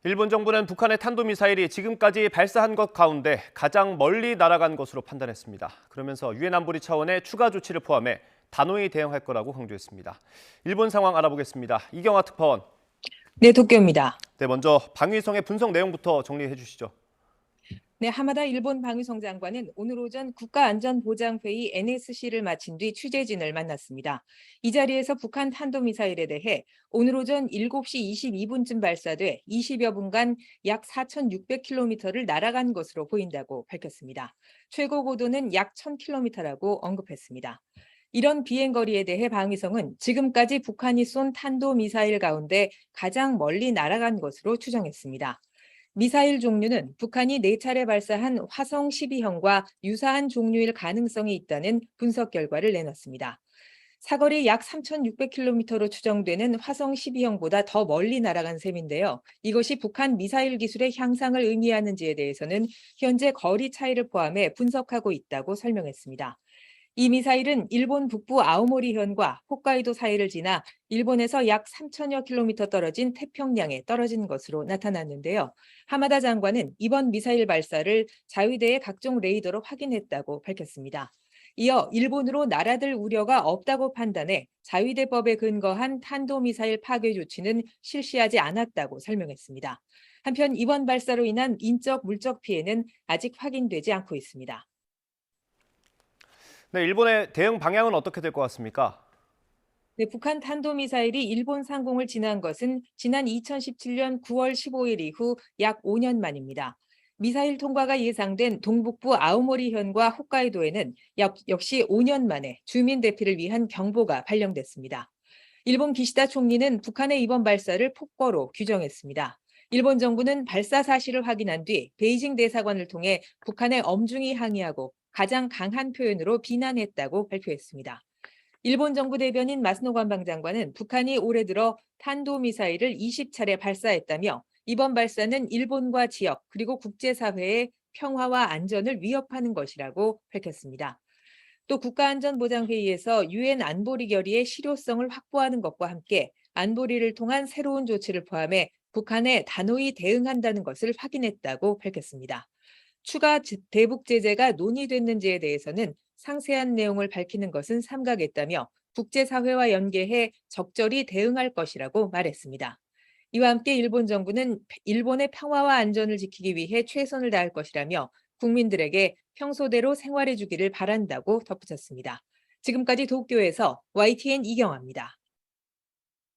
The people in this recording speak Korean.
일본 정부는 북한의 탄도미사일이 지금까지 발사한 것 가운데 가장 멀리 날아간 것으로 판단했습니다. 그러면서 유엔 안보리 차원의 추가 조치를 포함해 단호히 대응할 거라고 강조했습니다. 일본 상황 알아보겠습니다. 이경화 특파원. 네, 도쿄입니다. 네, 먼저 방위성의 분석 내용부터 정리해 주시죠. 네, 하마다 일본 방위성 장관은 오늘 오전 국가안전보장회의 NSC를 마친 뒤 취재진을 만났습니다. 이 자리에서 북한 탄도미사일에 대해 오늘 오전 7시 22분쯤 발사돼 20여 분간 약 4,600km를 날아간 것으로 보인다고 밝혔습니다. 최고 고도는 약 1,000km라고 언급했습니다. 이런 비행거리에 대해 방위성은 지금까지 북한이 쏜 탄도미사일 가운데 가장 멀리 날아간 것으로 추정했습니다. 미사일 종류는 북한이 4차례 발사한 화성 12형과 유사한 종류일 가능성이 있다는 분석 결과를 내놨습니다. 사거리 약 3,600km로 추정되는 화성 12형보다 더 멀리 날아간 셈인데요. 이것이 북한 미사일 기술의 향상을 의미하는지에 대해서는 현재 거리 차이를 포함해 분석하고 있다고 설명했습니다. 이 미사일은 일본 북부 아오모리현과 홋카이도 사이를 지나 일본에서 약 3천여 킬로미터 떨어진 태평양에 떨어진 것으로 나타났는데요. 하마다 장관은 이번 미사일 발사를 자위대의 각종 레이더로 확인했다고 밝혔습니다. 이어 일본으로 날아들 우려가 없다고 판단해 자위대법에 근거한 탄도미사일 파괴 조치는 실시하지 않았다고 설명했습니다. 한편 이번 발사로 인한 인적 물적 피해는 아직 확인되지 않고 있습니다. 네, 일본의 대응 방향은 어떻게 될 것 같습니까? 네, 북한 탄도미사일이 일본 상공을 지난 것은 지난 2017년 9월 15일 이후 약 5년 만입니다. 미사일 통과가 예상된 동북부 아오모리현과 홋카이도에는 역시 5년 만에 주민 대피를 위한 경보가 발령됐습니다. 일본 기시다 총리는 북한의 이번 발사를 폭거로 규정했습니다. 일본 정부는 발사 사실을 확인한 뒤 베이징 대사관을 통해 북한에 엄중히 항의하고 가장 강한 표현으로 비난했다고 발표했습니다. 일본 정부 대변인 마스노 관방장관은 북한이 올해 들어 탄도미사일을 20차례 발사했다며 이번 발사는 일본과 지역 그리고 국제사회의 평화와 안전을 위협하는 것이라고 밝혔습니다. 또 국가안전보장회의에서 유엔 안보리 결의의 실효성을 확보하는 것과 함께 안보리를 통한 새로운 조치를 포함해 북한에 단호히 대응한다는 것을 확인했다고 밝혔습니다. 추가 대북 제재가 논의됐는지에 대해서는 상세한 내용을 밝히는 것은 삼가겠다며 국제사회와 연계해 적절히 대응할 것이라고 말했습니다. 이와 함께 일본 정부는 일본의 평화와 안전을 지키기 위해 최선을 다할 것이라며 국민들에게 평소대로 생활해 주기를 바란다고 덧붙였습니다. 지금까지 도쿄에서 YTN 이경아입니다.